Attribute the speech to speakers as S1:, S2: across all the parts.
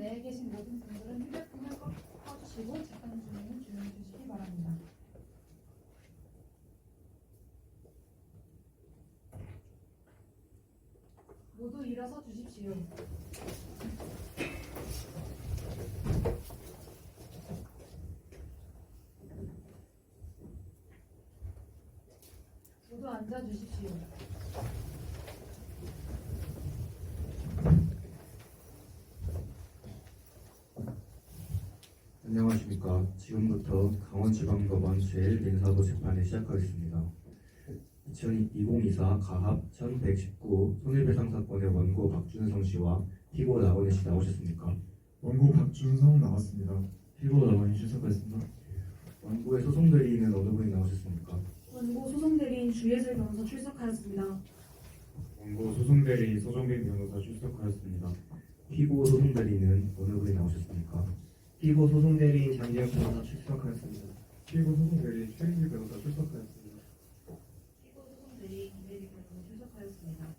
S1: 내에 계신 모든 분들은 휴대폰을 꺼주시고 잠깐 주문을 조용히 주시기 바랍니다. 모두 일어서 주십시오. 모두 앉아 주십시오.
S2: 안녕하십니까. 지금부터 강원지방법원 제1민사도 재판을 시작하겠습니다. 2024 가합 1119 손해배상 사건의 원고 박준성 씨와 피고 나건희 씨 나오셨습니까?
S3: 원고 박준성 나왔습니다.
S2: 피고 나건희 출석하였습니다. 원고의 소송 대리인은 어느 분이 나오셨습니까?
S4: 원고 소송 대리인 주예슬 변호사 출석하였습니다.
S2: 원고 소송 대리인 서정빈 변호사 출석하였습니다. 피고 소송 대리인은 어느 분이 나오셨습니까?
S5: 피고 소송 대리인 장재혁 변호사 출석하였습니다.
S3: 피고 소송 대리인 최인규 변호사 출석하였습니다.
S4: 피고 소송 대리인 김혜리 변호사 출석하였습니다.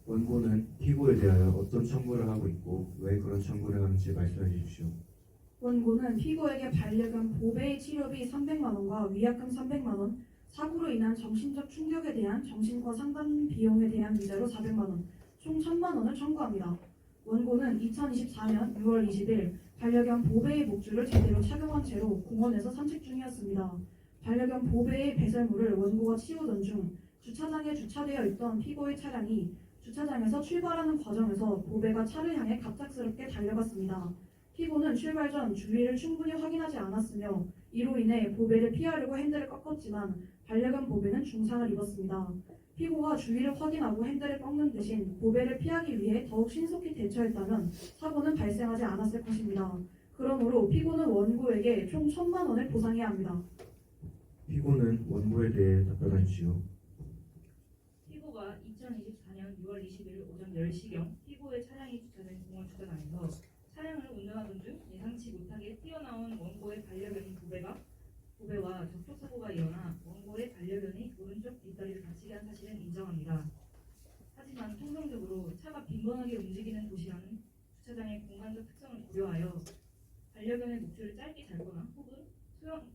S2: 원고는 피고에 대하여 어떤 청구를 하고 있고 왜 그런 청구를 하는지 말씀해 주십시오.
S4: 원고는 피고에게 반려견 보배의 치료비 300만 원과 위약금 300만 원, 사고로 인한 정신적 충격에 대한 정신과 상담 비용에 대한 위자료 400만 원, 총 1000만 원을 청구합니다. 원고는 2024년 6월 20일 반려견 보배의 목줄을 제대로 착용한 채로 공원에서 산책 중이었습니다. 반려견 보배의 배설물을 원고가 치우던 중 주차장에 주차되어 있던 피고의 차량이 주차장에서 출발하는 과정에서 보배가 차를 향해 갑작스럽게 달려갔습니다. 피고는 출발 전 주위를 충분히 확인하지 않았으며 이로 인해 보배를 피하려고 핸들을 꺾었지만 반려견 보배는 중상을 입었습니다. 피고가 주위를 확인하고 핸들을 꺾는 대신 보배를 피하기 위해 더욱 신속히 대처했다면 사고는 발생하지 않았을 것입니다. 그러므로 피고는 원고에게 총 1000만 원을 보상해야 합니다.
S2: 피고는 원고에 대해 답변하십시오.
S6: 피고가 2024년 6월 20일 오전 10시경 피고의 차량이 주차된 공원 주차장에서 차량을 운전하던 중 예상치 못하게 튀어나온 원고의 반려견인 보배와 접촉사고가 일어나 원고의 반려견이 오른쪽 뒷다리를 다치게 한 사실은 인정합니다. 하지만 통상적으로 차가 빈번하게 움직이는 도시라는 주차장의 공간적 특성을 고려하여 반려견의 목줄을 짧게 잡거나 혹은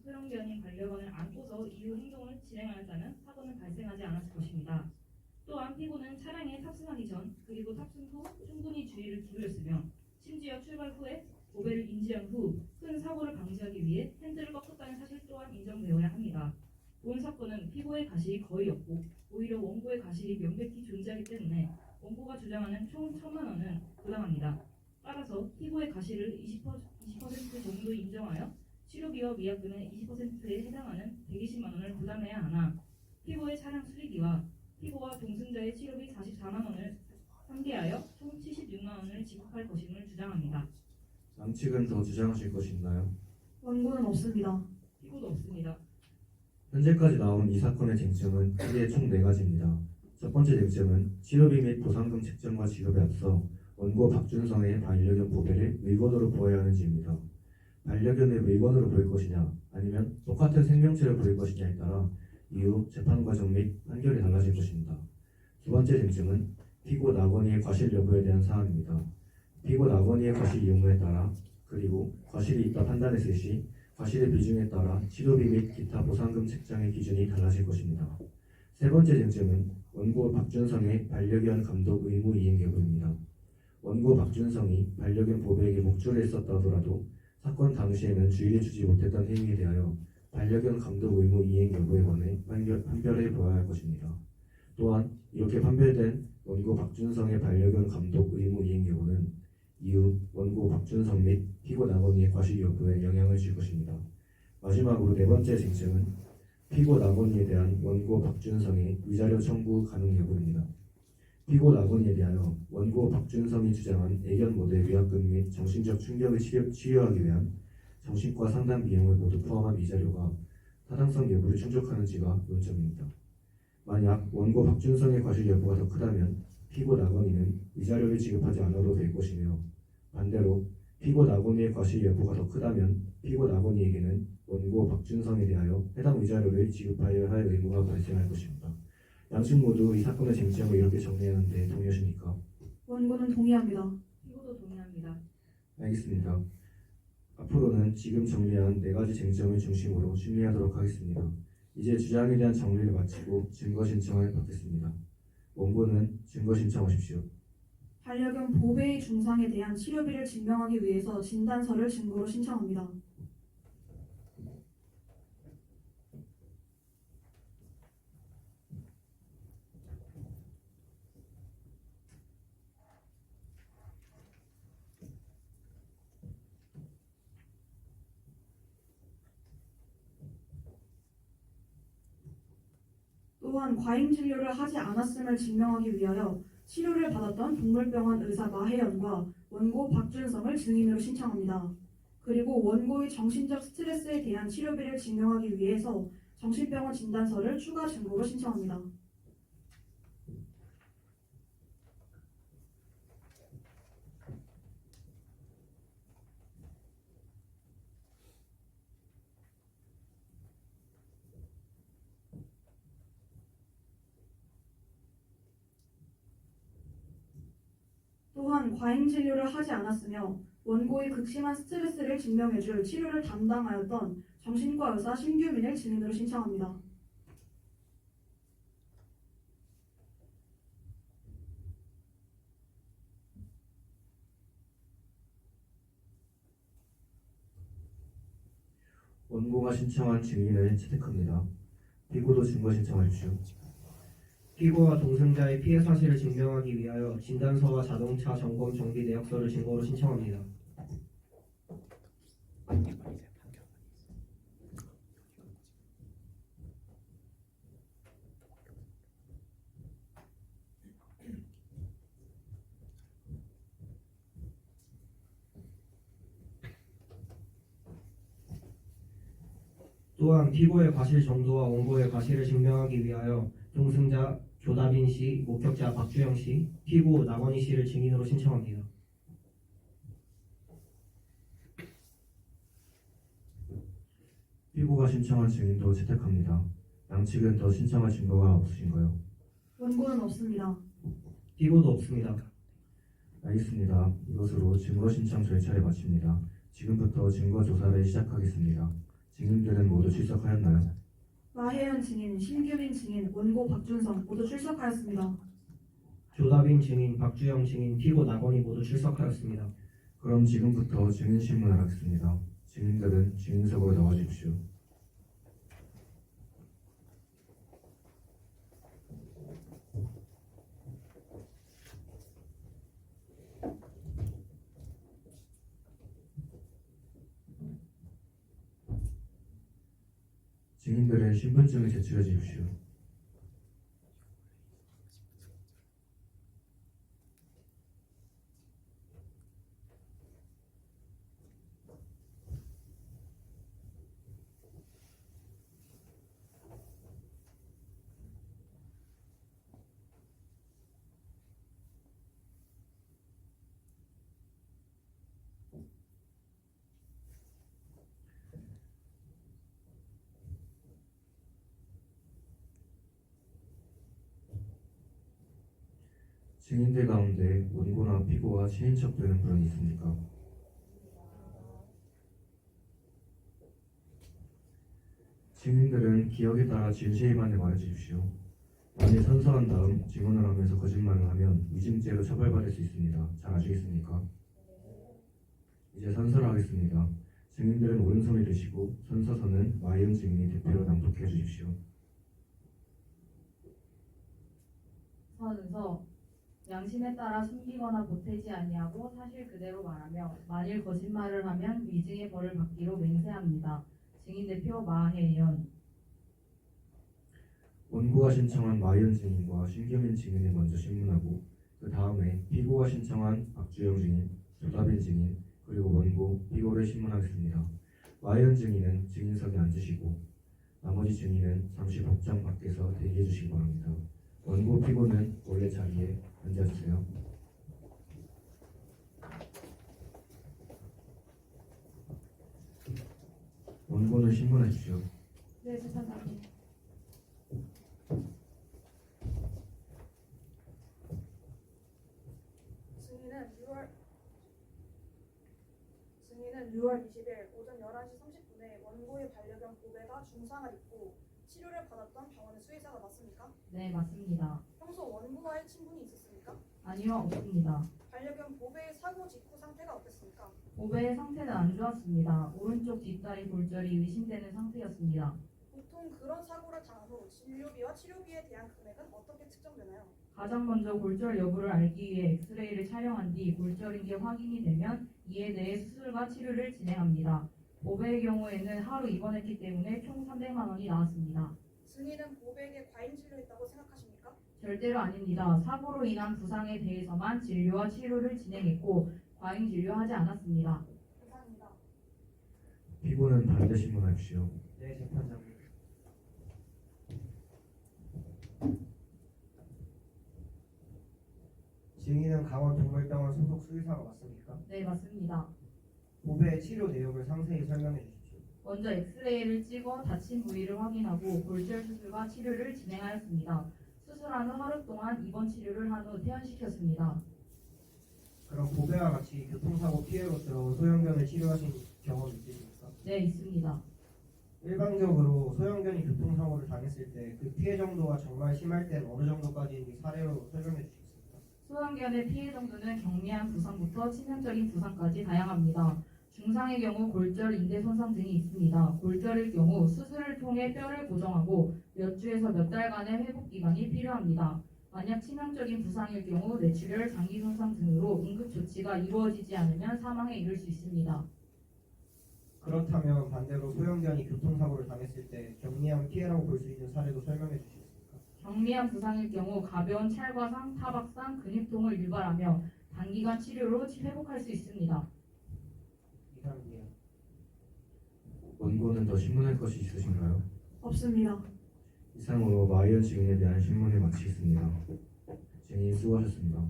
S6: 소형견인 반려견을 안고서 이후 행동을 진행하였다면 사고는 발생하지 않았을 것입니다. 또한 피고는 차량에 탑승하기 전 그리고 탑승 후 충분히 주의를 기울였으며 심지어 출발 후에 보배를 인지한 후 큰 사고를 방지하기 위해 핸들을 꺾었다는 사실 또한 인정되어야 합니다. 본 사건은 피고의 가실이 거의 없고 오히려 원고의 가실이 명백히 존재하기 때문에 원고가 주장하는 총 1000만 원은 부당합니다. 따라서 피고의 가실을 20% 정도 인정하여 치료비와 위약금의 20%에 해당하는 120만 원을 부담해야 하나 피고의 차량 수리비와 피고와 동승자의 치료비 44만 원을 상계하여 총 76만 원을 지급할 것임을 주장합니다.
S2: 양측은 더 주장하실 것이 있나요?
S4: 원고는 없습니다.
S6: 피고도 없습니다.
S2: 현재까지 나온 이 사건의 쟁점은 크게 총 4가지입니다. 첫 번째 쟁점은 치료비 및 보상금 책정과 지급에 앞서 원고 박준성의 반려견 보배를 물건으로 보아야 하는지입니다. 반려견을 물건으로 볼 것이냐 아니면 똑같은 생명체를 볼 것이냐에 따라 이후 재판 과정 및 판결이 달라질 것입니다. 두 번째 쟁점은 피고 나건희의 과실 여부에 대한 사항입니다. 피고 나건희의 과실 유무에 따라 그리고 과실이 있다 판단했을 시 과실의 비중에 따라 치료비 및 기타 보상금 책정의 기준이 달라질 것입니다. 세 번째 쟁점은 원고 박준성의 반려견 감독 의무 이행 여부입니다. 원고 박준성이 반려견 보배에게 목줄을 했었다 하더라도 사건 당시에는 주의를 주지 못했던 행위에 대하여 반려견 감독 의무 이행 여부에 관해 판별해 보아야 할 것입니다. 또한 이렇게 판별된 원고 박준성의 반려견 감독 의무 이행 여부는 이후 원고 박준성 및 피고 나건희의 과실 여부에 영향을 줄 것입니다. 마지막으로 네 번째 쟁점은 피고 나건희에 대한 원고 박준성의 위자료 청구 가능 여부입니다. 피고 나건희에 대하여 원고 박준성이 주장한 애견 모델 위약금 및 정신적 충격을 치유하기 위한 정신과 상담 비용을 모두 포함한 위자료가 타당성 여부를 충족하는지가 논점입니다. 만약 원고 박준성의 과실 여부가 더 크다면 피고 나건희는 위자료를 지급하지 않아도 될 것이며 반대로 피고 나건희의 과실 여부가 더 크다면 피고 나건희에게는 원고 박준성에 대하여 해당 위자료를 지급하여야 할 의무가 발생할 것입니다. 양측 모두 이 사건의 쟁점을 이렇게 정리하는데 동의하십니까?
S4: 원고는 동의합니다.
S6: 피고도 동의합니다.
S2: 알겠습니다. 앞으로는 지금 정리한 네 가지 쟁점을 중심으로 심리하도록 하겠습니다. 이제 주장에 대한 정리를 마치고 증거 신청을 받겠습니다. 원고는 증거 신청하십시오.
S4: 반려견 보배의 중상에 대한 치료비를 증명하기 위해서 진단서를 증거로 신청합니다. 또한 과잉 진료를 하지 않았음을 증명하기 위하여 치료를 받았던 동물병원 의사 마혜연과 원고 박준성을 증인으로 신청합니다. 그리고 원고의 정신적 스트레스에 대한 치료비를 증명하기 위해서 정신병원 진단서를 추가 증거로 신청합니다. 또한 과잉 진료를 하지 않았으며 원고의 극심한 스트레스를 증명해줄 치료를 담당하였던 정신과 의사 신규민을 증인으로 신청합니다.
S2: 원고가 신청한 증인을 채택합니다. 피고도 증거 신청하십시오.
S5: 피고와 동승자의 피해 사실을 증명하기 위하여 진단서와 자동차 점검 정비 내역서를 증거로 신청합니다. 또한 피고의 과실 정도와 원고의 과실을 증명하기 위하여 동승자 조다빈 씨, 목격자 박주영 씨, 피고 나건희 씨를 증인으로 신청합니다.
S2: 피고가 신청한 증인도 채택합니다. 양측은 더 신청할 증거가 없으신가요?
S4: 원고는 없습니다.
S5: 피고도 없습니다.
S2: 알겠습니다. 이것으로 증거 신청 절차를 마칩니다. 지금부터 증거 조사를 시작하겠습니다. 증인들은 모두 출석하였나요?
S4: 마혜연 증인, 신규민 증인, 원고 박준성 모두 출석하였습니다.
S5: 조다빈 증인, 박주영 증인, 피고 나건희 모두 출석하였습니다.
S2: 그럼 지금부터 증인 신문을 하겠습니다. 증인들은 증인석으로 나와주십시오. 증인들의 신분증을 제출해 주십시오. 증인들 가운데 원고나 피고와 친인척되는 분이 있습니까? 증인들은 기억에 따라 진실만을 말해주십시오. 만일 선서한 다음 증언을 하면서 거짓말을 하면 위증죄로 처벌받을 수 있습니다. 잘 아시겠습니까? 이제 선서를 하겠습니다. 증인들은 오른손을 드시고 선서서는 마이은 증인이 대표로 낭독해 주십시오.
S7: 선서 양심에 따라 숨기거나 보태지 아니하고 사실 그대로 말하며 만일 거짓말을 하면 위증의 벌을 받기로 맹세합니다. 증인 대표 마혜연.
S2: 원고가 신청한 마이은 증인과 신규민 증인을 먼저 신문하고 그 다음에 피고가 신청한 박주영 증인, 조다빈 증인, 그리고 원고, 피고를 신문하겠습니다. 마이은 증인은 증인석에 앉으시고 나머지 증인은 잠시 법정 밖에서 대기해 주시기 바랍니다. 원고, 피고는 원래 자리에 앉아주세요. 원고는 신문하십시오.
S1: 네, 재판장님. 증인은
S4: 2024년 6월 20일 오전 11시 30분에 원고의 반려견 보배가 중상을 입고 치료를 받았던 병원의 수의사가 맞습니까?
S7: 네, 맞습니다.
S4: 평소 원고와의 친분이 있었습니까?
S7: 아니요, 없습니다.
S4: 반려견 보배의 사고 직후 상태가 어땠습니까?
S7: 보배의 상태는 안 좋았습니다. 오른쪽 뒷다리 골절이 의심되는 상태였습니다.
S4: 보통 그런 사고를 당한 후 진료비와 치료비에 대한 금액은 어떻게 측정되나요?
S7: 가장 먼저 골절 여부를 알기 위해 엑스레이를 촬영한 뒤 골절인 게 확인이 되면 이에 대해 수술과 치료를 진행합니다. 보배의 경우에는 하루 입원했기 때문에 총 300만 원이 나왔습니다.
S4: 증인은 보배에게 과잉 진료했다고 생각하십니까?
S7: 절대로 아닙니다. 사고로 인한 부상에 대해서만 진료와 치료를 진행했고 과잉 진료하지 않았습니다.
S4: 이상입니다.
S2: 피고는 반대 신문하십시오.
S5: 네, 재판장님. 증인은 강원동물병원 소속 수의사가 맞습니까?
S7: 네, 맞습니다.
S5: 보배의 치료 내용을 상세히 설명해 주십시오.
S7: 먼저 엑스레이를 찍어 다친 부위를 확인하고 골절 수술과 치료를 진행하였습니다. 수술한 후 하루 동안 입원 치료를 한 후 퇴원시켰습니다.
S5: 그럼 보배와 같이 교통사고 피해로 들어온 소형견을 치료하신 경험 있으십니까?
S7: 네, 있습니다.
S5: 일반적으로 소형견이 교통사고를 당했을 때 그 피해 정도가 정말 심할 땐 어느 정도까지인지 사례로 설명해 주시겠습니까?
S7: 소형견의 피해 정도는 경미한 부상부터 치명적인 부상까지 다양합니다. 중상의 경우 골절, 인대 손상 등이 있습니다. 골절일 경우 수술을 통해 뼈를 고정하고 몇 주에서 몇 달간의 회복 기간이 필요합니다. 만약 치명적인 부상일 경우 뇌출혈, 장기 손상 등으로 응급 조치가 이루어지지 않으면 사망에 이를 수 있습니다.
S5: 그렇다면 반대로 소형견이 교통사고를 당했을 때 경미한 피해라고 볼 수 있는 사례도 설명해 주시겠습니까?
S7: 경미한 부상일 경우 가벼운 찰과상, 타박상, 근육통을 유발하며 단기간 치료로 회복할 수 있습니다.
S5: 이상입니다.
S2: 원고는 더 신문할 것이 있으신가요?
S4: 없습니다.
S2: 이상으로 마이어 증인에 대한 신문을 마치겠습니다. 증인 수고하셨습니다.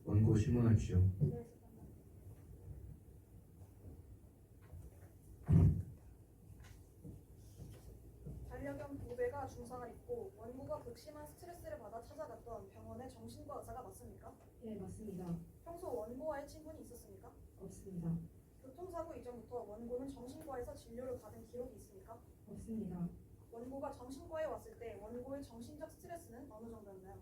S2: 원고 신문하십시오.
S4: 반려견 보배가 중상을 입고 원고가 극심한 스트레스를 받아 찾아갔던 병원의 정신과 의사가 맞습니까?
S1: 네, 맞습니다.
S4: 평소 원고와의 친분이 있었습니까?
S1: 없습니다.
S4: 교통사고 이전부터 원고는 정신과에서 진료를 받은 기록이 있습니까?
S1: 없습니다.
S4: 원고가 정신과에 왔을 때 원고의 정신적 스트레스는 어느 정도였나요?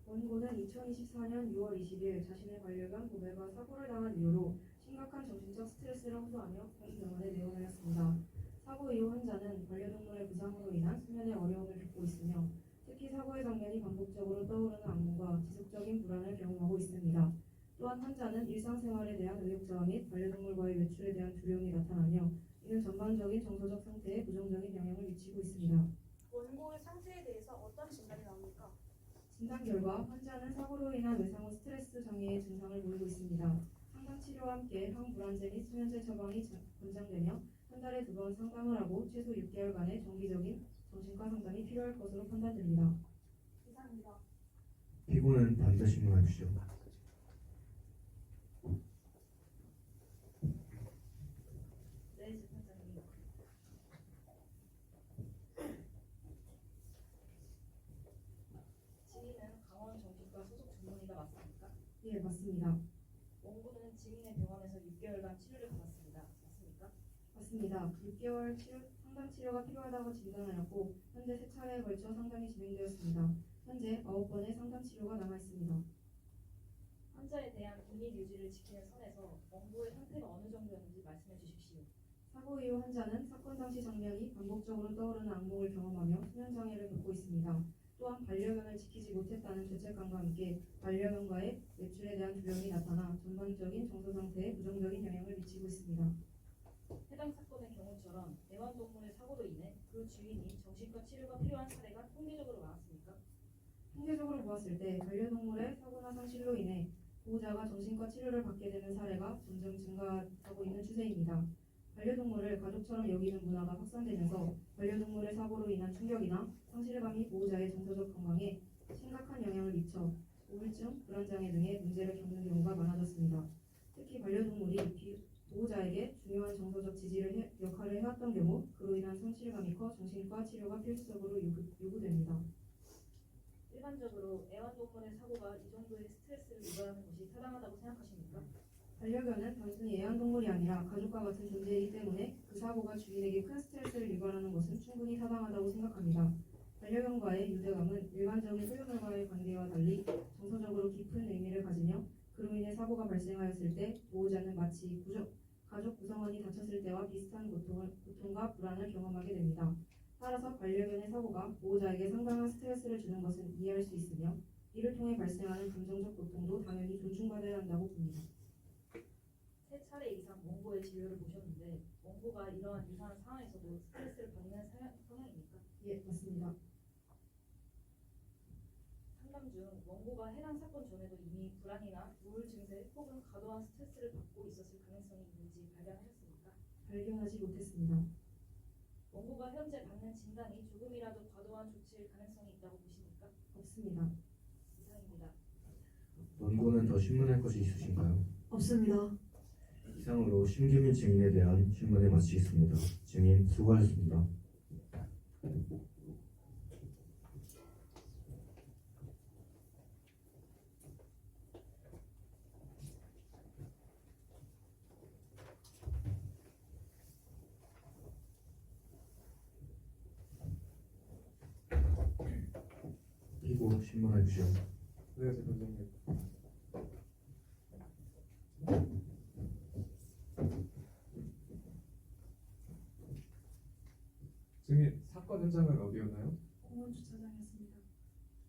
S1: 원고는 2024년 6월 20일 자신의 반려견 보배가 사고를 당한 이유로 심각한 정신적 스트레스를 호소하며 병원에 내원하였습니다. 사고 이후 환자는 반려동물의 부상으로 인한 수면의 어려움을 겪고 있으며 특히 사고의 장면이 반복적으로 떠오르는 악몽과 지속적인 불안을 경험하고 있습니다. 또한 환자는 일상생활에 대한 의욕저하 및 반려동물과의 외출에 대한 두려움이 나타나며 이는 전반적인 정서적 상태에 부정적인 영향을 미치고 있습니다.
S4: 원고의 상태에 대해서 어떤 진단이 나옵니까?
S1: 진단 결과 환자는 사고로 인한 외상 후 스트레스 장애의 증상을 보이고 있습니다. 상담 치료와 함께 항불안제 및 수면제 처방이 권장되며 한 달에 2번 상담을 하고 최소 6개월간의 정기적인 정신과 상담이 필요할 것으로 판단됩니다.
S4: 이상입니다.
S2: 피고는 반대 신문하십시오.
S6: 네, 재판장님. 증인은 강원정신과 소속 전문의가 맞습니까?
S1: 예, 맞습니다.
S6: 원고는 증인의 병원에서 6개월간 치료를 받았습니다. 맞습니까?
S1: 맞습니다. 6개월 상담 치료가 필요하다고 진단하였고 현재 3차례에 걸쳐 상담이 진행되었습니다. 현재 9번의 상담 치료가 남아 있습니다.
S6: 환자에 대한 비밀 유지를 지키는 선에서 원고의 상태가 어느 정도였는지 말씀해 주십시오.
S1: 사고 이후 환자는 사건 당시 장면이 반복적으로 떠오르는 악몽을 경험하며 수면 장애를 겪고 있습니다. 또한 반려견을 지키지 못했다는 죄책감과 함께 반려견과의 외출에 대한 두려움이 나타나 전반적인 정서 상태에 부정적인 영향을 미치고 있습니다.
S6: 해당 사건의 경우처럼 애완동물의 사고로 인해 그 주인이 정신과 치료가 필요한 사례가 통계적으로 많았습니까?
S1: 통계적으로 보았을 때 반려동물의 사고나 상실로 인해 보호자가 정신과 치료를 받게 되는 사례가 점점 증가하고 있는 추세입니다. 반려동물을 가족처럼 여기는 문화가 확산되면서 반려동물의 사고로 인한 충격이나 상실감이 보호자의 정서적 건강에 심각한 영향을 미쳐 우울증, 불안장애 등의 문제를 겪는 경우가 많아졌습니다. 특히 반려동물이 보호자에게 중요한 정서적 역할을 해왔던 경우 그로 인한 성실감이 커 정신과 치료가 필수적으로 요구됩니다.
S6: 일반적으로 애완동물의 사고가 이 정도의 스트레스를 유발하는 것이 타당하다고 생각하십니까?
S1: 반려견은 단순히 애완동물이 아니라 가족과 같은 존재이기 때문에 그 사고가 주인에게 큰 스트레스를 유발하는 것은 충분히 타당하다고 생각합니다. 반려견과의 유대감은 일반적인 소유물과의 관계와 달리 정서적으로 깊은 의미를 가지며 그로 인해 사고가 발생하였을 때 보호자는 마치 가족 구성원이 다쳤을 때와 비슷한 고통과 불안을 경험하게 됩니다. 따라서 반려견의 사고가 보호자에게 상당한 스트레스를 주는 것은 이해할 수 있으며 이를 통해 발생하는 감정적 고통도 당연히 존중받아야 한다고 봅니다.
S6: 3차례 이상 원고의 진료를 보셨는데 원고가 이러한 유사한 상황에서도 스트레스를 받는 성향입니까?
S1: 예, 맞습니다.
S6: 상담 중 원고가 해당 사건 전에도 이미 불안이나 우울 증세 혹은 과도한 스트레스를 받고 있었을 가능성이 있는지 발견하셨습니까?
S1: 발견하지 못했습니다.
S6: 원고가 현재 받는 진단이 조금이라도 과도한 조치일 가능성이 있다고 보십니까?
S1: 없습니다.
S6: 이상입니다.
S2: 원고는 더 신문할 것이 있으신가요?
S4: 없습니다.
S2: 이상으로 심기민 증인에 대한 신문을 마치겠습니다. 증인 수고하셨습니다. 피고 신문하십시오.
S3: 네, 대표님. 증인, 사건 현장은 어디였나요?
S4: 공원 주차장이었습니다.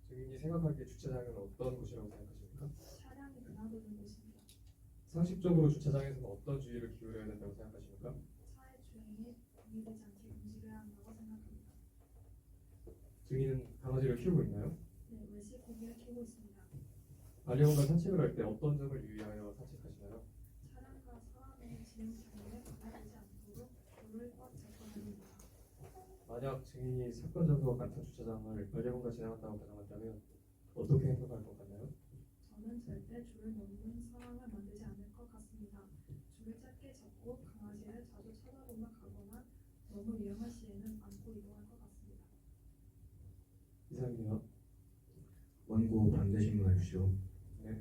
S3: 증인이 생각하기에 주차장은 어떤 곳이라고 생각하십니까?
S4: 차량이 드나드는 곳입니다.
S3: 상식적으로 주차장에서는 어떤 주의를 기울여야 된다고 생각하십니까?
S4: 차의 주행에 방해되지 않게 움직여야 한다고 생각합니다.
S3: 증인은 강아지를 키우고 있나요?
S4: 네, 외식 고기를 키우고 있습니다.
S3: 반려견과 산책을 할 때 어떤 점을 유의하여 산책하시나요?
S4: 차량과 사람의 진행 경로에 방해되지 않도록 줄을 꽉 잡고 다닙니다.
S3: 만약 증인이 사건 전과 같은 주차장을 반려견과 지나갔다고 가정한다면 어떻게 행동할 것 같나요?
S4: 저는 절대 줄을 넘는 상황을 만들지 않을 것 같습니다. 줄을 짧게 잡고 강아지를 자주 쳐다보며 가거나 너무 위험한 시에는 안고 이동할 것 같습니다.
S3: 이상입니다.
S2: 원고 반대 신문하십시오.
S3: 네.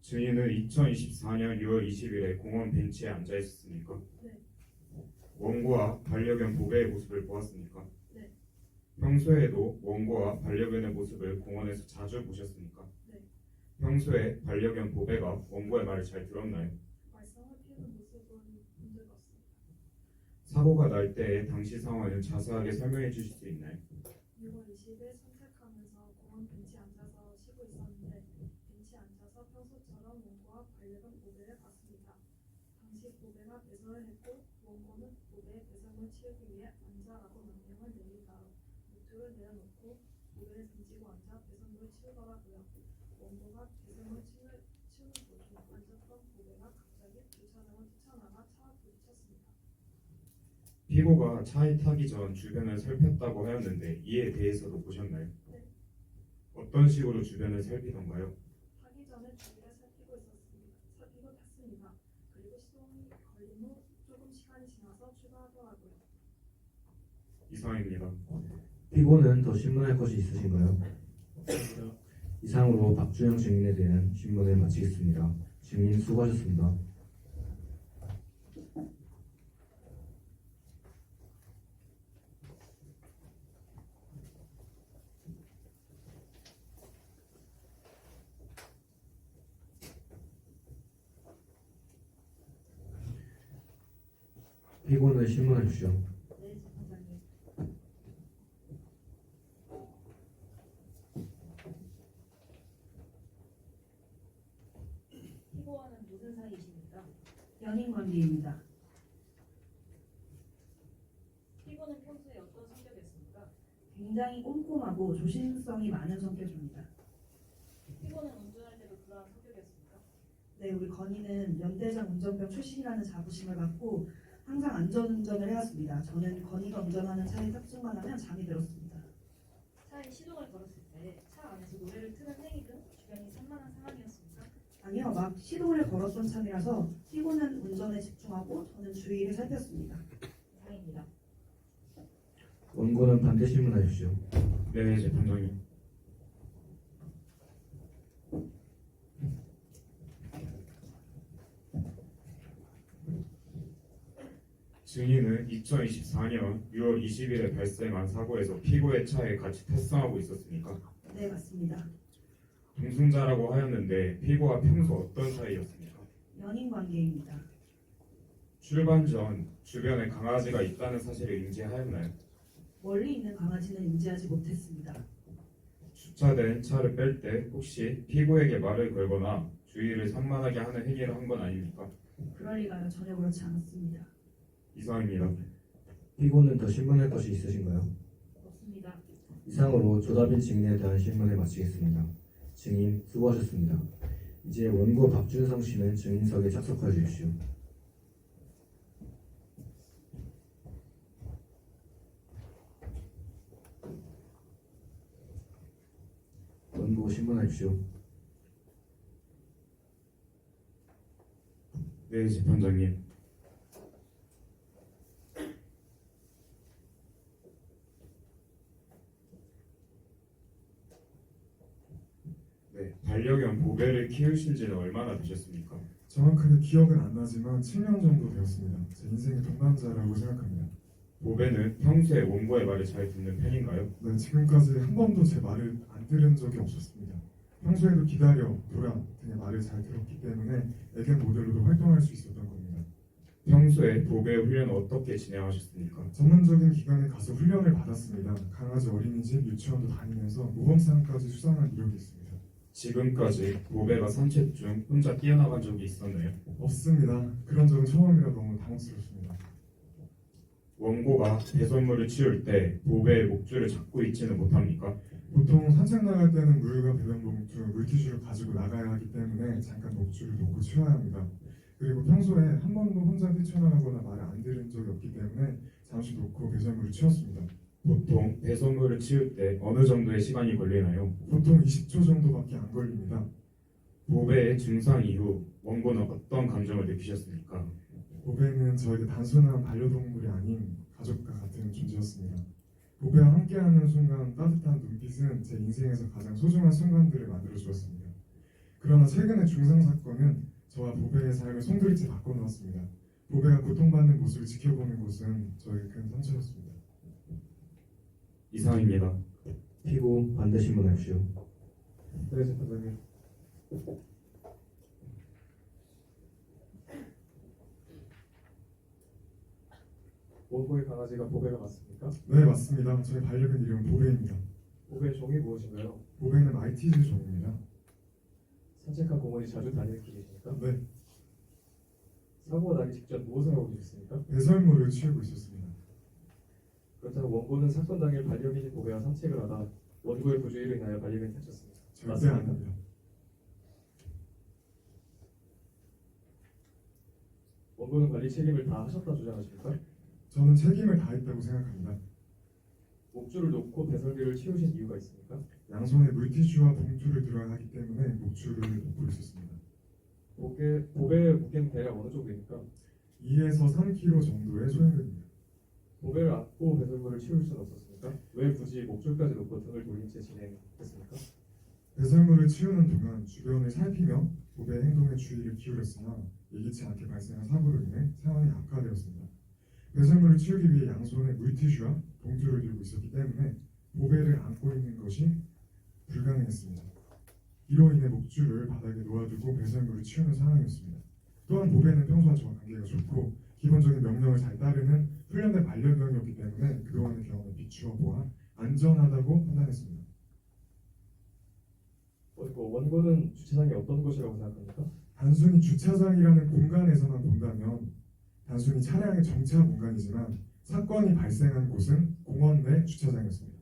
S8: 증인은 2024년 6월 20일에 공원 벤치에 앉아 있었습니까?
S4: 네.
S8: 원고와 반려견 보배의 모습을 보았습니까?
S4: 네.
S8: 평소에도 원고와 반려견의 모습을 공원에서 자주 보셨습니까?
S4: 네.
S8: 평소에 반려견 보배가 원고의 말을 잘 들었나요?
S4: 말썽을 피우는 모습은 본 적 없습니다.
S8: 사고가 날 때의 당시 상황을 자세하게 설명해 주실 수 있나요?
S4: 6월 20일 산책하면서 공원 벤치에 앉아서 쉬고 있었는데 벤치에 앉아서 평소처럼 원고와 반려견 보배를 봤습니다. 당시 보배가 배설을 했고 원고는 보배의 배설물 치우기 위해 앉아라고 명령을 내리다 노트를 내려놓고 보배를 등지고 앉아 배설물을 치우더라고요. 원고가 배설물 치우는 도중 앉았던 보배가 갑자기 주차장을 뛰쳐나가 차와 부딪혔습니다.
S8: 피고가 차에 타기 전 주변을 살폈다고 하였는데 이에 대해서도 보셨나요?
S4: 네.
S8: 어떤 식으로 주변을 살피던가요?
S4: 타기 전에 주위를 살피고 탔습니다. 그리고 시동이 걸린 후 조금 시간이 지나서 출발하더라고요.
S8: 이상입니다.
S2: 피고는 더 신문할 것이 있으신가요?
S3: 없습니다.
S2: 이상으로 박주영 증인에 대한 신문을 마치겠습니다. 증인 수고하셨습니다. 피고는 신문하십시오.
S1: 네, 재판장님.
S6: 피고와는 무슨 사이이십니까?
S4: 연인 관계입니다.
S6: 피고는 평소에 어떤 성격이었습니까?
S4: 굉장히 꼼꼼하고 조심성이 많은 성격입니다.
S9: 네, 우리 건희는 연대장 운전병 출신이라는 자부심을 갖고 항상 안전운전을 해왔습니다. 저는 건희가 운전하는 차에 탑승만 하면 잠이 들었습니다.
S6: 차에 시동을 걸었을 때 차 안에서 노래를 틀은 행위 등 주변이 산만한 상황이었습니까?
S9: 아니요, 막 시동을 걸었던 참이라서 피고는 운전에 집중하고 저는 주위를 살폈습니다.
S6: 이상입니다.
S2: 원고는 반대 신문하십시오.
S8: 네, 재판장님. 증인은 2024년 6월 20일에 발생한 사고에서 피고의 차에 같이 탑승하고 있었습니까?
S9: 네, 맞습니다.
S8: 동승자라고 하였는데 피고와 평소 어떤 사이였습니까?
S9: 연인 관계입니다.
S8: 출발 전 주변에 강아지가 있다는 사실을 인지하였나요?
S9: 멀리 있는 강아지는 인지하지 못했습니다.
S8: 주차된 차를 뺄 때 혹시 피고에게 말을 걸거나 주의를 산만하게 하는 행위를 한 건 아닙니까?
S9: 그럴 리가요. 전혀 그렇지 않았습니다.
S8: 이상입니다.
S2: 피고는 더 신문할 것이 있으신가요?
S6: 없습니다.
S2: 이상으로 조다빈 증인에 대한 신문을 마치겠습니다. 증인 수고하셨습니다. 이제 원고 박준성 씨는 증인석에 착석해 주십시오. 원고 신문하십시오.
S8: 네, 재판장님. 네, 반려견 보배를 키우신 지는 얼마나 되셨습니까?
S10: 정확하게 기억은 안 나지만 7년 정도 되었습니다. 제 인생의 동반자라고 생각합니다.
S8: 보배는 평소에 원고의 말을 잘 듣는 편인가요?
S10: 네, 지금까지 한 번도 제 말을 안 들은 적이 없었습니다. 평소에도 기다려, 돌아 등의 말을 잘 들었기 때문에 애견 모델로도 활동할 수 있었던 겁니다.
S8: 평소에 보배 훈련을 어떻게 진행하셨습니까?
S10: 전문적인 기관에 가서 훈련을 받았습니다. 강아지 어린이집, 유치원도 다니면서 모범상까지 수상한 이력이 있습니다.
S8: 지금까지 보배가 산책 중 혼자 뛰어나간 적이 있었나요?
S10: 없습니다. 그런 적은 처음이라 너무 당혹스럽습니다.
S8: 원고가 배설물을 치울 때 보배의 목줄을 잡고 있지는 못합니까?
S10: 보통 산책 나갈 때는 물과 배변 봉투, 물티슈를 가지고 나가야 하기 때문에 잠깐 목줄을 놓고 치워야 합니다. 그리고 평소에 한 번도 혼자 뛰쳐나가거나 말을 안 들은 적이 없기 때문에 잠시 놓고 배설물을 치웠습니다.
S8: 보통 배설물을 치울 때 어느 정도의 시간이 걸리나요?
S10: 보통 20초 정도밖에 안 걸립니다.
S8: 보배의 증상 이후 원고는 어떤 감정을 느끼셨습니까?
S10: 보배는 저에게 단순한 반려동물이 아닌 가족과 같은 존재였습니다. 보배와 함께하는 순간 따뜻한 눈빛은 제 인생에서 가장 소중한 순간들을 만들어 주었습니다. 그러나 최근의 중상 사건은 저와 보배의 삶을 송두리째 바꿔놓았습니다. 보배가 고통받는 모습을 지켜보는 것은 저에게 큰 상처였습니다.
S8: 이상입니다.
S2: 피고 반대 신문하십시오.
S3: 네, 재판장님. 원고의 강아지가 보배가 맞습니까?
S10: 네, 맞습니다. 저의 반려견 이름은 보배입니다.
S3: 보배의 종이 무엇인가요?
S10: 보배는 마이티즈 종입니다.
S3: 산책한 공원이 자주 다니는 길이십니까?
S10: 네,
S3: 사고가 나기 직전 무엇을 하고 계셨습니까?
S10: 배설물을 치우고 있었습니다.
S3: 그렇다면 원고는 사건 당일 반려견이 보배와 산책을 하다 원고의 부주의로 인하여 반려견이 다쳤습니다.
S10: 절대
S3: 맞습니까?
S10: 아닙니다.
S3: 원고는 관리 책임을 다 하셨다 주장하십니까?
S10: 저는 책임을 다했다고 생각합니다.
S3: 목줄을 놓고 배설비를 치우신 이유가 있습니까?
S10: 양손에 물티슈와 봉투를 들어야 하기 때문에 목줄을 놓고 있었습니다.
S3: 보배의 무게는 대략 어느 정도입니까?
S10: 2에서 3kg 정도의 소형견입니다.
S3: 보배를 안고 배설물을 치울 수는 없었습니까? 왜 굳이 목줄까지 놓고 등을 돌린 채 진행했습니까?
S10: 배설물을 치우는 동안 주변을 살피며 보배의 행동에 주의를 기울였으나 예기치 않게 발생한 사고로 인해 상황이 악화되었습니다. 배설물을 치우기 위해 양손에 물티슈와 봉투를 들고 있었기 때문에 보배를 안고 있는 것이 불가능했습니다. 이로 인해 목줄을 바닥에 놓아두고 배설물을 치우는 상황이었습니다. 또한 보배는 평소와 저와 관계가 좋고 기본적인 명령을 잘 따르는 훈련된 반려견이었기 때문에 그동안의 경험에 비추어 보아 안전하다고 판단했습니다.
S3: 원고는 주차장이 어떤 곳이라고 생각합니까?
S10: 단순히 주차장이라는 공간에서만 본다면 단순히 차량의 정차 공간이지만 사건이 발생한 곳은 공원 내 주차장이었습니다.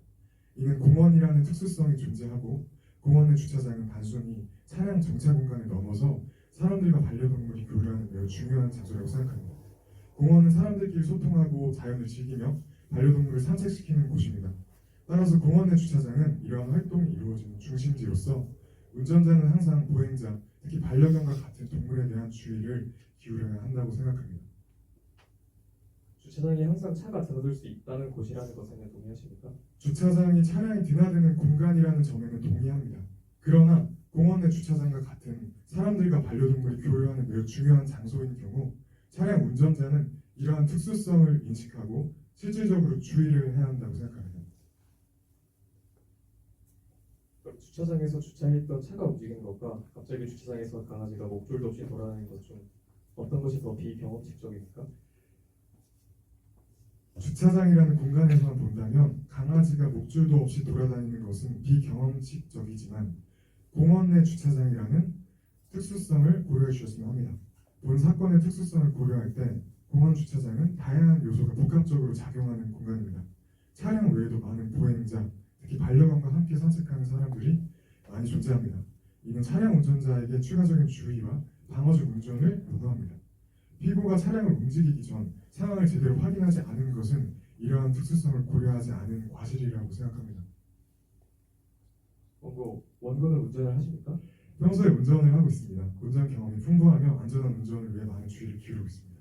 S10: 이는 공원이라는 특수성이 존재하고 공원 내 주차장은 단순히 차량 정차 공간을 넘어서 사람들과 반려동물이 교류하는 매우 중요한 장소라고 생각합니다. 공원은 사람들끼리 소통하고 자연을 즐기며 반려동물을 산책시키는 곳입니다. 따라서 공원 내 주차장은 이러한 활동이 이루어지는 중심지로서 운전자는 항상 보행자, 특히 반려견과 같은 동물에 대한 주의를 기울여야 한다고 생각합니다.
S3: 주차장이 항상 차가 드나들 수 있다는 곳이라는 것에는 동의하십니까?
S10: 주차장이 차량이 드나드는 공간이라는 점에는 동의합니다. 그러나 공원 내 주차장과 같은 사람들과 반려동물이 교류하는 매우 중요한 장소인 경우 차량 운전자는 이러한 특수성을 인식하고 실질적으로 주의를 해야 한다고 생각합니다.
S3: 그럼 주차장에서 주차했던 차가 움직이는 것과 갑자기 주차장에서 강아지가 목줄도 없이 돌아다니는 것 중 어떤 것이 더 비경험칙적입니까?
S10: 주차장이라는 공간에서만 본다면 강아지가 목줄도 없이 돌아다니는 것은 비경험칙적이지만 공원 내 주차장이라는 특수성을 고려해 주셨으면 합니다. 본 사건의 특수성을 고려할 때 공원 주차장은 다양한 요소가 복합적으로 작용하는 공간입니다. 차량 외에도 많은 보행자, 특히 반려견과 함께 산책하는 사람들이 많이 존재합니다. 이는 차량 운전자에게 추가적인 주의와 방어적 운전을 요구합니다. 피고가 차량을 움직이기 전 상황을 제대로 확인하지 않은 것은 이러한 특수성을 고려하지 않은 과실이라고 생각합니다.
S3: 원고는 운전을 하십니까?
S10: 평소에 운전을 하고 있습니다. 운전 경험이 풍부하며 안전한 운전을 위해 많은 주의를 기울이고 있습니다.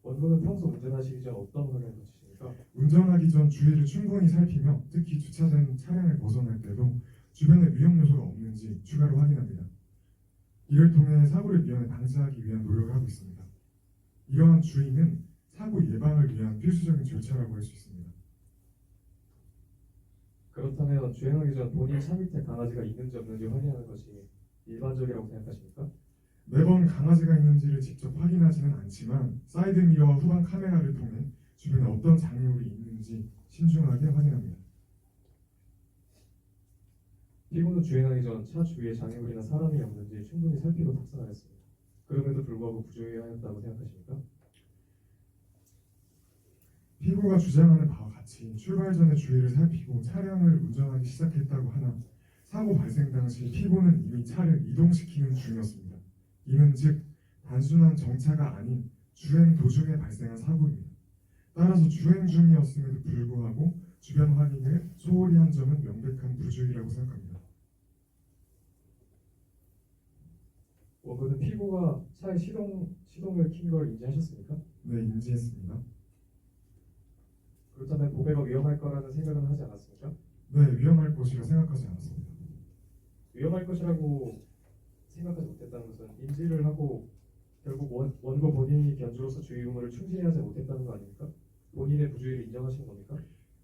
S3: 원고는 평소 운전하시기 전 어떤 훈련을 거치십니까?
S10: 운전하기 전 주위를 충분히 살피며 특히 주차된 차량을 벗어날 때도 주변에 위험 요소가 없는지 추가로 확인합니다. 이를 통해 사고를 미연에 방지하기 위한 노력을 하고 있습니다. 이러한 주의는 사고 예방을 위한 필수적인 절차라고 할 수 있습니다.
S3: 그렇다면 주행하기 전 본인 차 밑에 강아지가 있는지 없는지 확인하는 것이 일반적이라고 생각하십니까?
S10: 매번 강아지가 있는지를 직접 확인하지는 않지만 사이드미러와 후방 카메라를 통해 주변에 어떤 장애물이 있는지 신중하게 확인합니다.
S3: 피고는 주행하기 전 차 주위에 장애물이나 사람이 없는지 충분히 살피고 탑승하였습니다. 그럼에도 불구하고 부주의하였다고 생각하십니까?
S10: 피고가 주장하는 바와 같이 출발 전에 주위를 살피고 차량을 운전하기 시작했다고 하나 사고 발생 당시 피고는 이미 차를 이동시키는 중이었습니다. 이는 즉 단순한 정차가 아닌 주행 도중에 발생한 사고입니다. 따라서 주행 중이었음에도 불구하고 주변 확인을 소홀히 한 점은 명백한 부주의라고 생각합니다.
S3: 원고는 피고가 차의 시동을 킨 걸 인지하셨습니까?
S10: 네, 인지했습니다.
S3: 그렇다면 보배가 위험할 거라는 생각은 하지 않았습니까?
S10: 네, 위험할 것이라 생각하지 않았습니다.
S3: 위험할 것이라고 생각하지 못했다는 것은 인지를 하고 결국 원고 본인이 견주로서 주의 의무를 충실히 하지 못했다는 거 아닙니까? 본인의 부주의를 인정하시는 겁니까?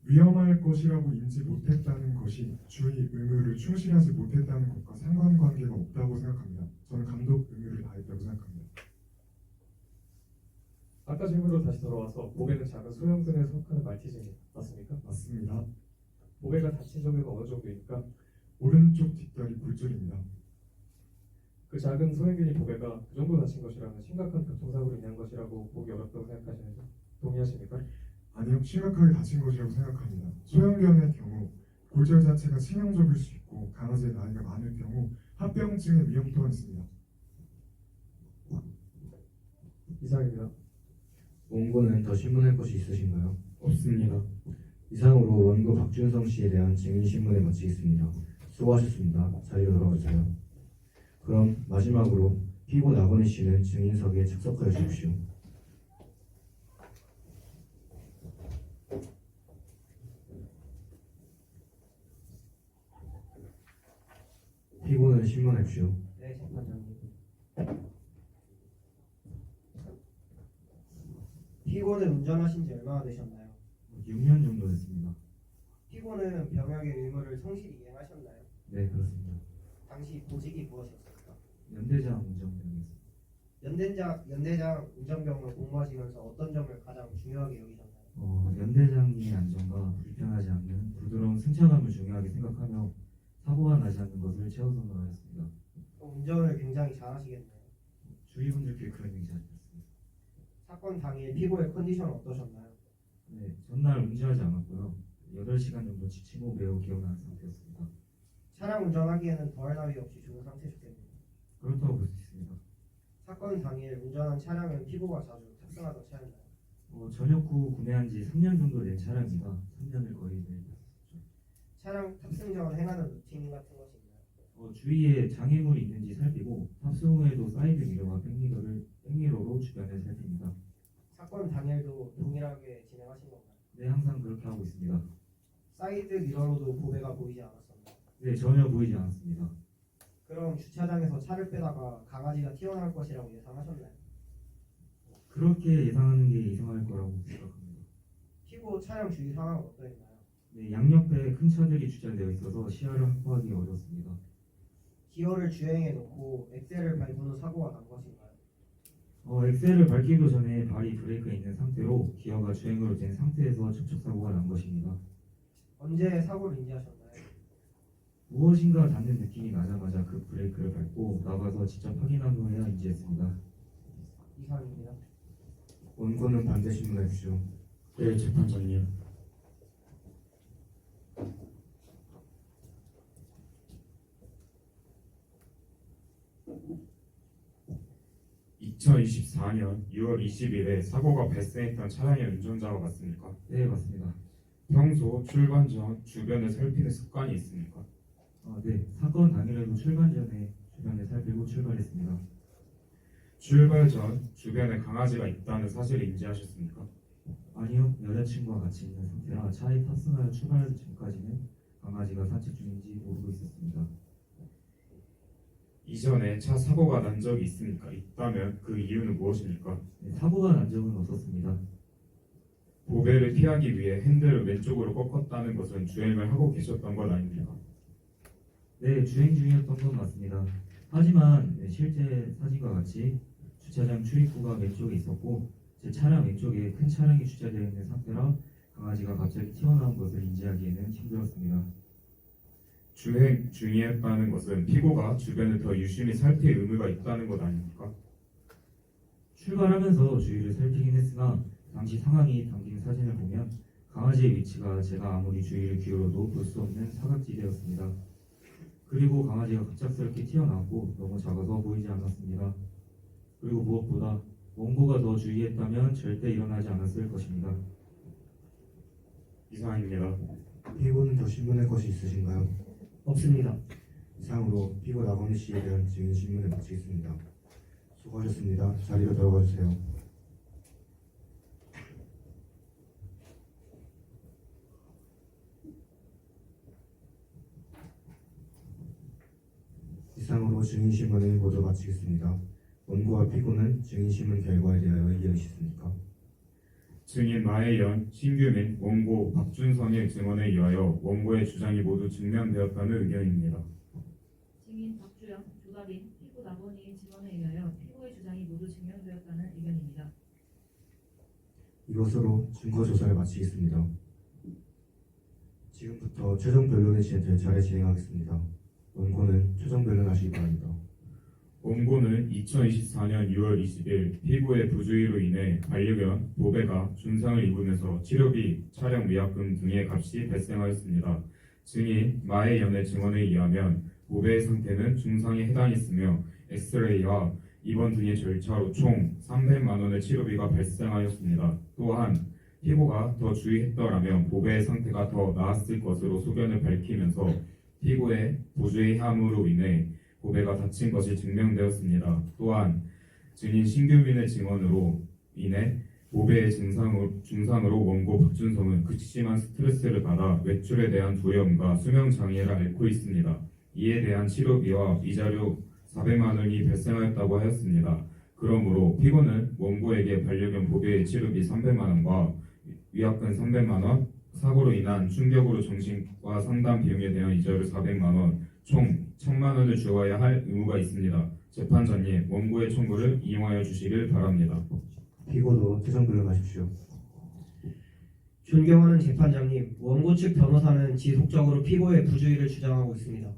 S10: 위험할 것이라고 인지 못했다는 것이 주의 의무를 충실하지 못했다는 것과 상관관계가 없다고 생각합니다. 저는 감독 의무를 다했다고 생각합니다.
S3: 아까 질문으로 다시 돌아와서 보배는 작은 소형견에 속하는 말티즈니 맞습니까?
S10: 맞습니다.
S3: 보배가 다친 정도는 어느 정도입니까?
S10: 오른쪽 뒷다리 골절입니다.
S3: 그 작은 소형견이 보배가 그 정도 다친 것이라면 심각한 교통사고로 인한 것이라고 보기 어렵다고 생각하시는지 동의하십니까?
S10: 아니요, 심각하게 다친 것이라고 생각합니다. 소형견의 경우 골절 자체가 치명적일 수 있고 강아지의 나이가 많을 경우 합병증의 위험 또한 있습니다.
S3: 이상입니다.
S2: 원고는 더 신문할 것이 있으신가요?
S10: 없습니다.
S2: 이상으로 원고 박준성 씨에 대한 증인 신문을 마치겠습니다. 수고하셨습니다. 자리로 돌아가세요. 그럼 마지막으로 피고 나건희 씨는 증인석에 출석하여 주십시오. 피고는 신문하십시오.
S5: 네, 재판장님. 피고는 운전하신 지 얼마나 되셨나요?
S2: 6년 정도 됐습니다.
S5: 피고는 병역의 의무를 성실히 이행하셨나요?
S2: 네, 그렇습니다.
S5: 당시 보직이 무엇이었습니까?
S2: 연대장 운전병이었습니다.
S5: 연대장 운전병으로 복무하시면서 어떤 점을 가장 중요하게 여기셨나요?
S2: 연대장님의 안전과 불편하지 않는 부드러운 승차감을 중요하게 생각하며 사고가 나지 않는 것을 최우선으로 하였습니다.
S5: 운전을 굉장히 잘하시겠네요.
S2: 주위분들께 그런 얘기 잘 들었습니다.
S5: 사건 당일 피고의 컨디션은 어떠셨나요?
S2: 네, 전날 운전하지 않았고요. 8시간 정도 지친 후 매우 기억나는 상태였습니다.
S5: 차량 운전하기에는 더할 나위 없이 좋은 상태셨겠네요.
S2: 그렇다고 볼 수 있습니다.
S5: 사건 당일 운전한 차량은 피고가 자주 탑승하던 차였나요?
S2: 전역 후 구매한 지 3년 정도 된 차량입니다. 3년을 거의
S5: 차량 탑승 전 행하는 루틴 같은 것이 있나요?
S2: 주위에 장애물이 있는지 살피고 탑승 후에도 사이드 미러와 백미러로 주변을 살핍니다.
S5: 사건 당일도 동일하게 진행하신 건가요?
S2: 네, 항상 그렇게 하고 있습니다.
S5: 사이드 미러로도 보배가 보이지 않았었나요?
S2: 네, 전혀 보이지 않았습니다.
S5: 그럼 주차장에서 차를 빼다가 강아지가 튀어나올 것이라고 예상하셨나요?
S2: 그렇게 예상하는 게 이상할 거라고 생각합니다.
S5: 피고 차량 주위 상황은 어떠했나요?
S2: 네, 양옆에 큰 차들이 주차되어 있어서 시야를 확보하기 어렵습니다.
S5: 기어를 주행해 놓고 엑셀을 밟은 후 사고가 난 것인가요?
S2: 엑셀을 밟기도 전에 발이 브레이크에 있는 상태로 기어가 주행으로 된 상태에서 접촉 사고가 난 것입니다.
S5: 언제 사고를 인지하셨나요?
S2: 무엇인가 닿는 느낌이 나자마자 그 브레이크를 밟고 나가서 직접 확인한 후에야 인지했습니다.
S5: 이상입니다.
S2: 원고는 반대 신문해 주시오.
S8: 네, 재판장님. (2024년 6월 20일에) 사고가 발생했던 차량의 운전자가 맞습니까?
S2: 네, 맞습니다.
S8: 평소 출발 전 주변을 살피는 습관이 있습니까?
S2: 네, 사건 당일에도 출발 전에 주변을 살피고 출발했습니다.
S8: 출발 전 주변에 강아지가 있다는 사실을 인지하셨습니까?
S2: 아니요, 여자친구와 같이 있는 상태라 차에 탑승하여 출발하기 전까지는 강아지가 산책 중인지 모르고 있었습니다.
S8: 이전에 차 사고가 난 적이 있습니까? 있다면 그 이유는 무엇입니까?
S2: 네, 사고가 난 적은 없었습니다.
S8: 보배를 피하기 위해 핸들을 왼쪽으로 꺾었다는 것은 주행을 하고 계셨던 것 아닙니까?
S2: 네, 주행 중이었던 건 맞습니다. 하지만 실제 사진과 같이 주차장 출입구가 왼쪽에 있었고 제 차량 왼쪽에 큰 차량이 주차되어 있는 상태라 강아지가 갑자기 튀어나온 것을 인지하기에는 힘들었습니다.
S8: 주행 중이었다는 것은 피고가 주변을 더 유심히 살필 의무가 있다는 것 아닙니까?
S2: 출발하면서 주위를 살피긴 했으나 당시 상황이 담긴 사진을 보면 강아지의 위치가 제가 아무리 주위를 기울여도 볼 수 없는 사각지대였습니다. 그리고 강아지가 갑작스럽게 튀어나왔고 너무 작아서 보이지 않았습니다. 그리고 무엇보다 원고가 더 주의했다면 절대 일어나지 않았을 것입니다.
S8: 이상입니다.
S2: 피고는 더 신문할 것이 있으신가요?
S5: 없습니다.
S2: 이상으로 피고 나건희 씨에 대한 증인 신문을 마치겠습니다. 수고하셨습니다. 자리로 들어가 주세요. 이상으로 증인 신문을 모두 마치겠습니다. 원고와 피고는 증인 신문 결과에 대하여 이의가 있습니까?
S8: 증인 마혜연, 신규민, 원고 박준성의 증언에 의하여 원고의 주장이 모두 증명되었다는 의견입니다.
S6: 증인 박주영, 조다빈, 피고 나건희의 증언에 의하여 피고의 주장이 모두 증명되었다는 의견입니다.
S2: 이것으로 증거 조사를 마치겠습니다. 지금부터 최종 변론의 절차를 진행하겠습니다. 원고는 최종 변론하시기 바랍니다.
S8: 원고는 2024년 6월 20일 피고의 부주의로 인해 반려견 보배가 중상을 입으면서 치료비, 차량 위약금 등의 값이 발생하였습니다. 증인 마혜연의 증언에 의하면 보배의 상태는 중상에 해당했으며 엑스레이와 입원 등의 절차로 총 300만 원의 치료비가 발생하였습니다. 또한 피고가 더 주의했더라면 보배의 상태가 더 나았을 것으로 소견을 밝히면서 피고의 부주의함으로 인해 보배가 다친 것이 증명되었습니다. 또한 증인 신규민의 증언으로 인해 보배의 중상으로 원고 박준성은 극심한 스트레스를 받아 외출에 대한 두려움과 수면 장애를 앓고 있습니다. 이에 대한 치료비와 위자료 400만 원이 발생하였다고 하였습니다. 그러므로 피고는 원고에게 반려견 보배의 치료비 300만 원과 위약금 300만 원, 사고로 인한 충격으로 정신과 상담 비용에 대한 위자료 400만 원, 총 1000만 원을 주어야 할 의무가 있습니다. 재판장님, 원고의 청구를 이용하여 주시길 바랍니다.
S2: 피고도 최종 변론하십시오.
S5: 존경하는 재판장님, 원고 측 변호사는 지속적으로 피고의 부주의를 주장하고 있습니다.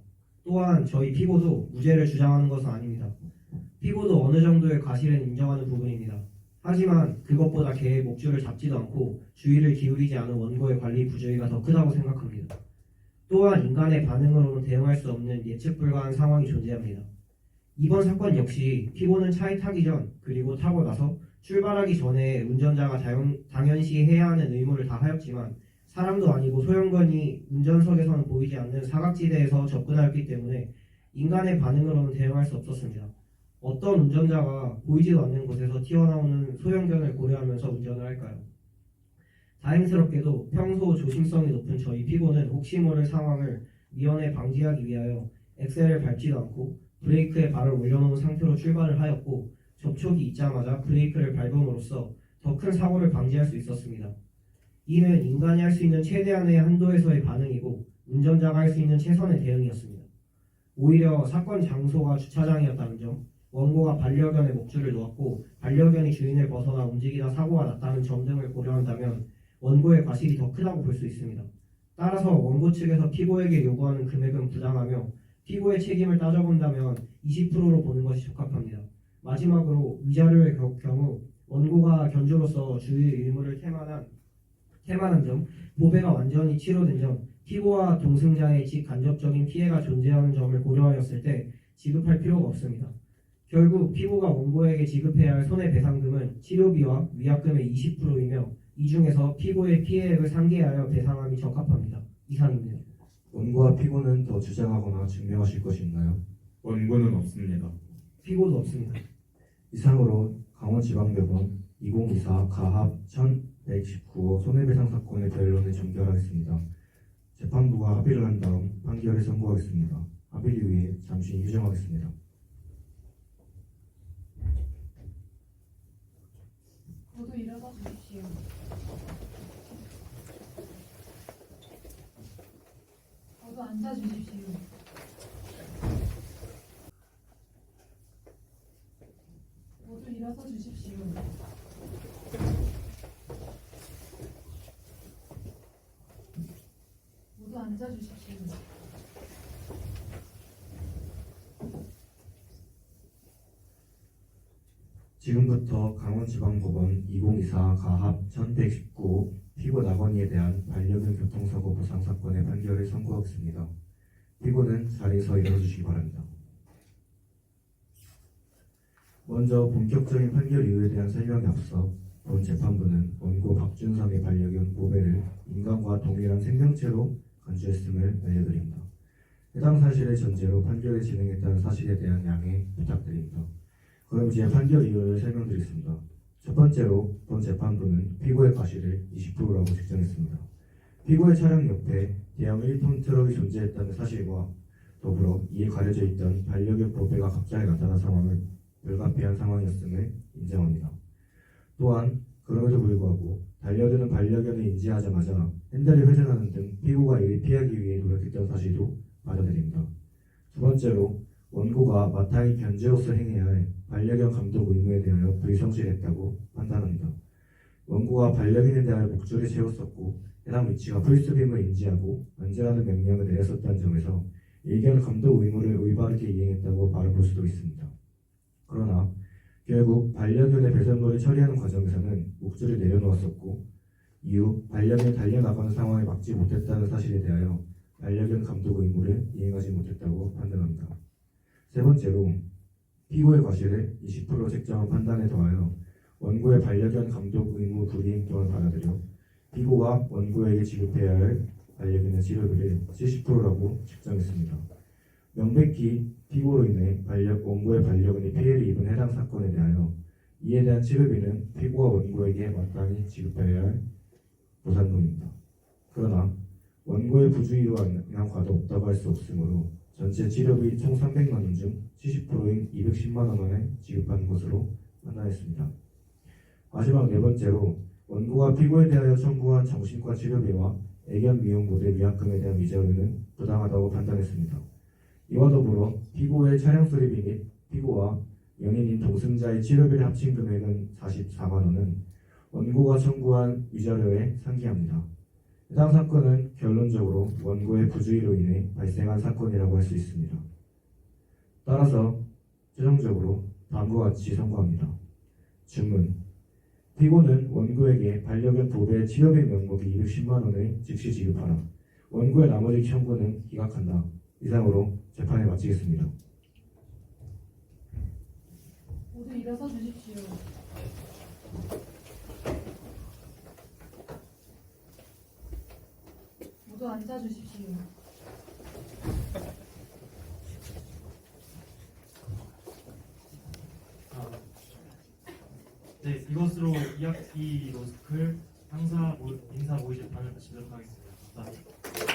S5: 또한 저희 피고도 무죄를 주장하는 것은 아닙니다. 피고도 어느 정도의 과실은 인정하는 부분입니다. 하지만 그것보다 개의 목줄을 잡지도 않고 주의를 기울이지 않은 원고의 관리 부주의가 더 크다고 생각합니다. 또한 인간의 반응으로는 대응할 수 없는 예측 불가한 상황이 존재합니다. 이번 사건 역시 피고는 차에 타기 전 그리고 타고 나서 출발하기 전에 운전자가 당연시 해야 하는 의무를 다 하였지만 사람도 아니고 소형견이 운전석에서는 보이지 않는 사각지대에서 접근하였기 때문에 인간의 반응으로는 대응할 수 없었습니다. 어떤 운전자가 보이지도 않는 곳에서 튀어나오는 소형견을 고려하면서 운전을 할까요? 다행스럽게도 평소 조심성이 높은 저희 피고는 혹시 모를 상황을 미연에 방지하기 위하여 엑셀을 밟지도 않고 브레이크에 발을 올려놓은 상태로 출발을 하였고 접촉이 있자마자 브레이크를 밟음으로써 더 큰 사고를 방지할 수 있었습니다. 이는 인간이 할 수 있는 최대한의 한도에서의 반응이고 운전자가 할 수 있는 최선의 대응이었습니다. 오히려 사건 장소가 주차장이었다는 점, 원고가 반려견의 목줄을 놓았고 반려견이 주인을 벗어나 움직이다 사고가 났다는 점 등을 고려한다면 원고의 과실이 더 크다고 볼 수 있습니다. 따라서 원고 측에서 피고에게 요구하는 금액은 부당하며 피고의 책임을 따져본다면 20%로 보는 것이 적합합니다. 마지막으로 위자료의 경우 원고가 견주로서 주의 의무를 태만한 점, 보배가 완전히 치료된 점, 피고와 동승자의 직간접적인 피해가 존재하는 점을 고려하였을 때 지급할 필요가 없습니다. 결국 피고가 원고에게 지급해야 할 손해배상금은 치료비와 위약금의 20%이며 이 중에서 피고의 피해액을 상기하여 배상함이 적합합니다. 이상입니다.
S2: 원고와 피고는 더 주장하거나 증명하실 것이 있나요?
S8: 원고는 없습니다.
S5: 피고도 없습니다.
S2: 이상으로 강원지방법원 2024 가합 1119호 손해배상 사건의 변론을 종결하겠습니다. 재판부가 합의를 한 다음 판결을 선고하겠습니다. 합의를 위해 잠시 휴정하겠습니다.
S4: 모두 일어나 주십시오. 모두 앉아 주십시오. 모두 일어서 주십시오. 모두 앉아 주십시오.
S2: 지금부터 강원지방법원 2024 가합 1119호 피고 나건이에 대한 반려견 교통사고 보상 사건의 판결을 선고하겠습니다. 피고는 자리에서 일어나주시기 바랍니다. 먼저 본격적인 판결 이유에 대한 설명에 앞서 본 재판부는 원고 박준성의 반려견 보배를 인간과 동일한 생명체로 간주했음을 알려드립니다. 해당 사실의 전제로 판결을 진행했다는 사실에 대한 양해 부탁드립니다. 그럼 이제 판결 이유를 설명드리겠습니다. 첫 번째로 본 재판부는 피고의 과실을 20%라고 책정했습니다. 피고의 차량 옆에 대형 1톤 트럭이 존재했다는 사실과 더불어 이에 가려져 있던 반려견 보배가 갑자기 나타난 상황을 불가피한 상황이었음을 인정합니다. 또한 그럼에도 불구하고 달려드는 반려견을 인지하자마자 핸들을 회전하는 등 피고가 이를 피하기 위해 노력했던 사실도 받아들입니다. 두 번째로 원고가 마땅히 견제로서 행해야 할 반려견 감독 의무에 대하여 불성실했다고 판단합니다. 원고가 반려견에 대하여 목줄을 채웠었고 해당 위치가 풀스빔을 인지하고 안전하는 명령을 내렸었다는 점에서 일견 감독 의무를 올바르게 이행했다고 바라볼 수도 있습니다. 그러나 결국 반려견의 배설물을 처리하는 과정에서는 목줄을 내려놓았었고 이후 반려견이 달려나가는 상황을 막지 못했다는 사실에 대하여 반려견 감독 의무를 이행하지 못했다고 판단합니다. 세 번째로 피고의 과실을 20% 책정한 판단에 더하여 원고의 반려견 감독 의무 불이행 또한 받아들여 피고가 원고에게 지급해야 할 반려견의 치료비를 70%라고 책정했습니다. 명백히 피고로 인해 원고의 반려견이 피해를 입은 해당 사건에 대하여 이에 대한 치료비는 피고와 원고에게 마땅히 지급해야 할 보상금입니다. 그러나 원고의 부주의로 인한 과도 없다고 할 수 없으므로 전체 치료비 총 300만 원 중 70%인 210만 원만을 지급한 것으로 판단했습니다. 마지막 네 번째로 원고가 피고에 대하여 청구한 정신과 치료비와 애견 미용 모델 위약금에 대한 위자료는 부당하다고 판단했습니다. 이와 더불어 피고의 차량 수리비 및 피고와 연인인 동승자의 치료비를 합친 금액은 44만 원은 원고가 청구한 위자료에 상기합니다. 해당 사건은 결론적으로 원고의 부주의로 인해 발생한 사건이라고 할 수 있습니다. 따라서 최종적으로 다음과 같이 선고합니다. 주문. 피고는 원고에게 반려견 보배 치료비 명목이 210만 원을 즉시 지급하라. 원고의 나머지 청구는 기각한다. 이상으로 재판을 마치겠습니다.
S4: 모두 일어서 주십시오. 모두 앉아 주십시오.
S11: 네, 이것으로 2학기 로스쿨 인사 모의 재판을 마치도록 하겠습니다. 감사합니다.